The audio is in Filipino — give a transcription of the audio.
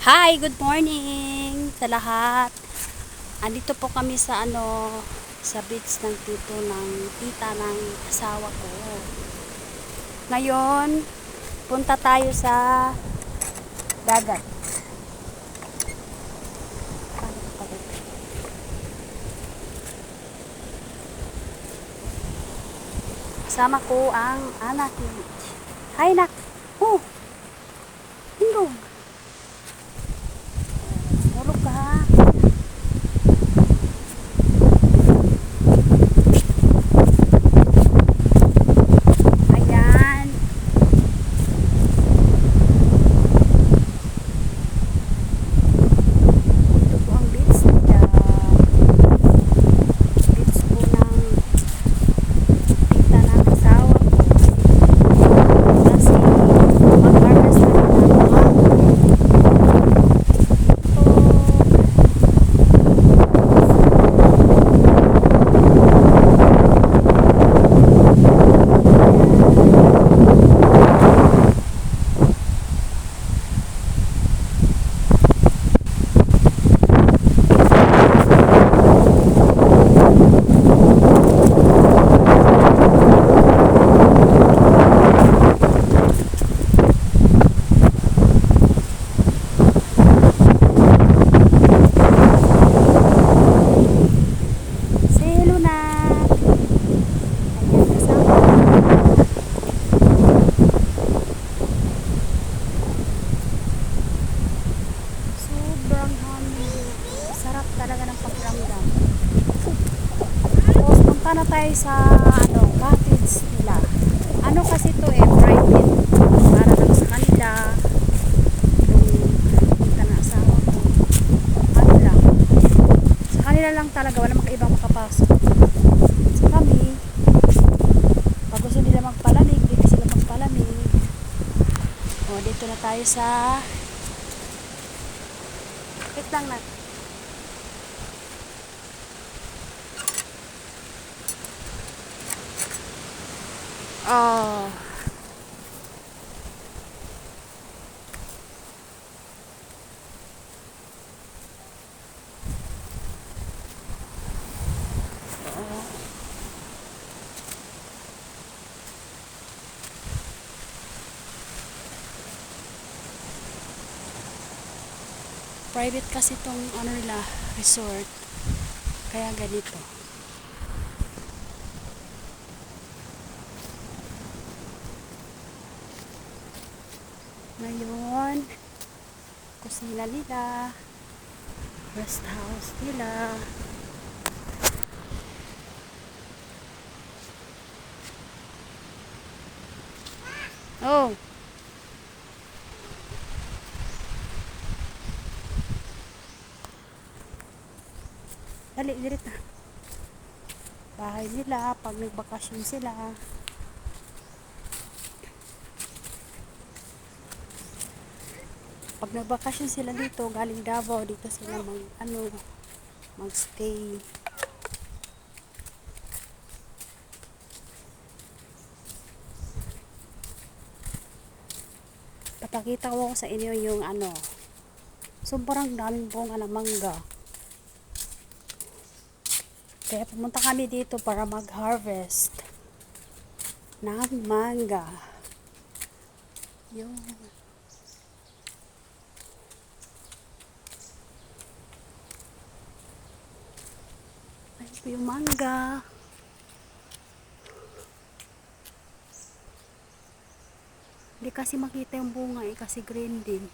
Hi, good morning sa lahat. Andito po kami sa sa beach ng tita ng asawa ko. Ngayon, punta tayo sa dagat. Kasama ko ang anak ni Mitch. Hi, nak. Oh, tingog. Mulog ka ha. Ayan. Ito po ang beach nila. Beach po ng tita ng asawa ko. Kasi mag-harvest na ng mga silo na. Ayan, kasama. Sobrang hangin. Sarap talaga ng pakiramdam. Tapos punta na tayo sa cottage nila. Ano kasi to private. Para lang sa kanila. Yung punta na asawa ko. Ano lang. Sa kanila lang talaga. Wala makaibang makapasok. So kami, pag gusto nila magpalamig, dito sila magpalamig. O, dito na tayo sa wait lang na. Oh. Private kasi tong nila, resort. Kaya ganito. Ngayon, kusina nila, rest house nila. Oh. Dali, dirit na. Bahay nila, pag nagbakasyon sila. Pag nagbakasyon sila dito, galing Davao, dito sila magstay. Papakita ko sa inyo yung sobrang daming bunga ng mangga. Kaya pumunta kami dito para mag-harvest ng mangga. Yung ayun po yung mangga. Hindi kasi makita yung bunga kasi green din.